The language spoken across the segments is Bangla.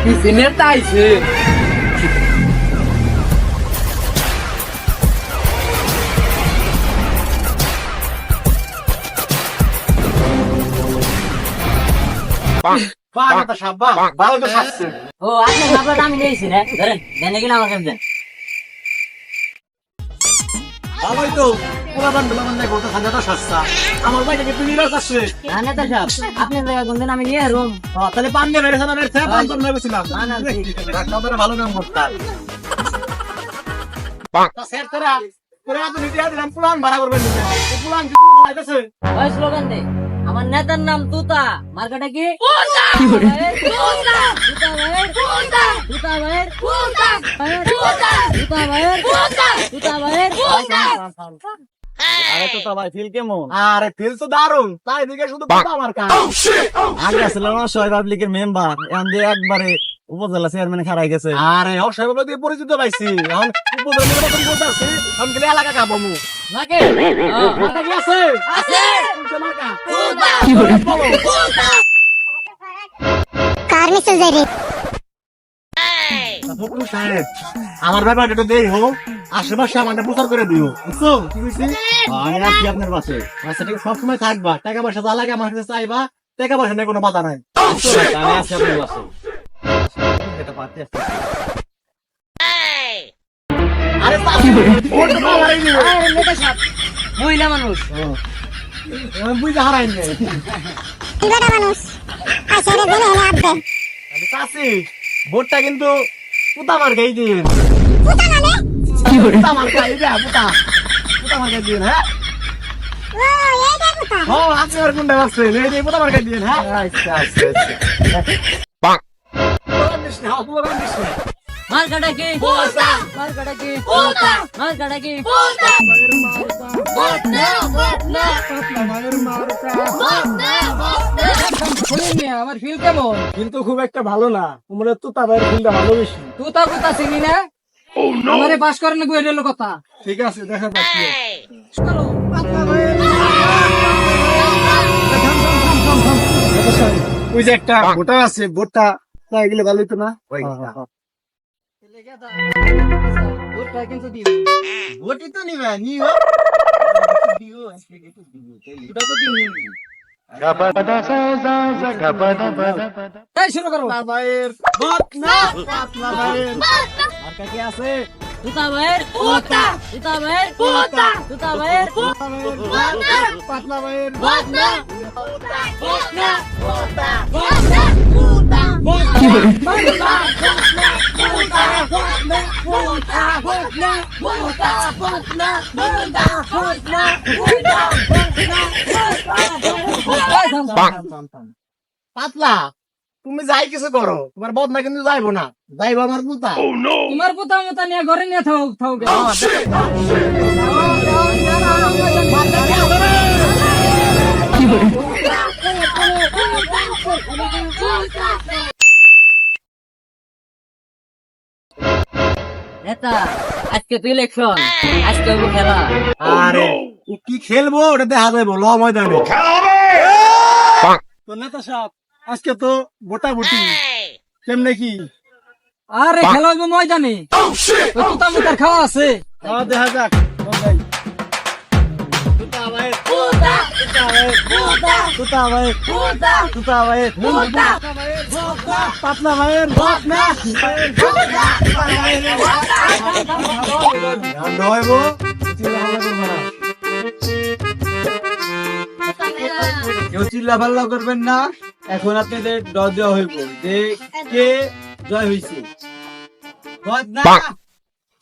নেতা আইছে। ও আপনি আপনার আমি নিয়েছি না ধরেন দেন কিনা আমাকে দেন ভালোই তো পুরাবান ডুলাবান নাই বলতে খাজাটা সস্তা আমার ভাই থেকে তুমি রাস আসছে না নেতা সাহেব আপনি কোনদিন আমি নিয়ে রুম তাহলে পান দিয়ে মেরেছে না মেরেছে পান তো নেবেছিলাম না, না, ঠিক আছে। ডাক্তার ভালো নাম করতাম তা স্যার তোরা তোরা তো নিতে দিলাম পুরান ভাড়া করবেন নিতে পুরান কিছু লাগাইতেছে ওই স্লোগান দে আমার নেতার নাম তুতা মার্কাটা কি আরে তো ভাই ফিল কেমন আরে ফিল তো দারুণ তাই দিকে শুধু কথা আমার কাজ আগে ছিল না শহীদ পাবলিকের মেম্বার এখন দিয়ে একবারে উপজেলা চেয়ারম্যান খারাই গেছে আরে ও শহীদ পাবলিক দিয়ে পরিচিত পাইছি এখন উপজেলা নির্বাচন করতেছি এখন গেলে এলাকা কাবো মু নাকি মার্কা কি আছে আছে কোনটা মার্কা কার মিছিল যাই রে ফখরুল সাহেব আমার ব্যাপারটা একটু দেই হোক আশেপাশে আমাদের প্রচার করে দিও বুঝছো কি কইছি আমি আছি আপনার পাশে আচ্ছা ঠিক সবসময় থাকবা টাকা পয়সা যা লাগে আমার কাছে চাইবা টাকা পয়সা নিয়ে কোনো বাধা নাই আমি আছি আপনার পাশে এটা পাতে আছে আরে ভোট তো আমারই দিবে নেতা সাহেব মহিলা মানুষ আমি বুঝতে হারাই নাই ইবাটা মানুষ আচ্ছা রে বলে হলে আব্বে আমি চাচ্ছি ভোটটা কিন্তু পুতা মার্কাই দিন পুতা মানে পুতা মার্কাই দে পুতা মার্কাই দিন হ্যাঁ ও এইটা পুতা ও আপনি আর কোনটা আছে এই পুতা মার্কাই দিন হ্যাঁ আচ্ছা আচ্ছা মার্কাটা কি মার্কাটা কি মার্কাটা কি আমার ফিল কেমন কিন্তু খুব একটা ভালো না তোমরা তো তাদের ফিল্ডটা ভালো বেশি তুতা কুতা চিনি না আমারে পাস করে না কই রেলো কথা ঠিক আছে দেখা যাচ্ছে ওই যে একটা ভোটার আছে ভোটটা তাই গেলে ভালো হতো না ভোটটা কিন্তু দিও ভোটই তো নিবে নিও তাই শুরু করো ভাইয়ের ভোট না পাতলা ভাইয়ের মার্কা কি আছে তুতা ভাইয়ের তুতা তুতা ভাইয়ের তুতা তুতা ভাইয়ের পাতলা ভাইয়ের পাতলা তুমি যাই কিছু করো তোমার বদনা কিন্তু যাইবো না যাইবো আমার পুতা তোমার পুতা মতা নিয়ে ঘরে নিয়ে থাও থাও নেতা আজকে তো ইলেকশন আজকে হবো খেলা আরে কি খেলবো ওটা দেখা যাইবো ল ময়দানে তো নেতা সাহেব আজকে তো ভোটাভুটি কেমনে কি আরে খেলা হইবো ময়দানে ওই তুতা মুতার খাওয়া আছে দেখা যাক পাতলা ভাইয়ের কেউ চিল্লা ফাল্লা করবেন না এখন আপনাদের ডর দেওয়া হইব যে কে জয় হয়েছে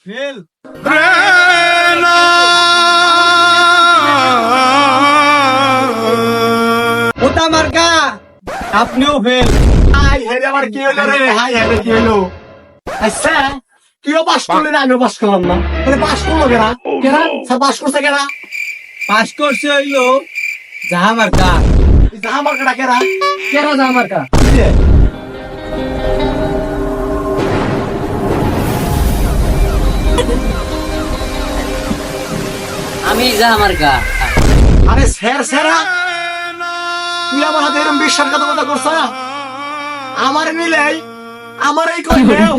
ফেল ওটা মার্কা আপনিও ফেল হাই হেরে আবার কি হলো রে হাই হেরে কি হলো আচ্ছা তুইও পাস করলি না আমিও পাস করলাম না তাহলে পাস করলো কেনা কেনা পাস করছে কেনা পাস করছে হইলো জাহা মার্কা জাহা মার্কাটা কেনা কেরা যা মার্কা আমি যা মার্কা আরে স্যার স্যারা তুই আমার হাতে এরকম বিশ্বাসঘাতকতা করছ আমার মিলে আমার এই কই দেও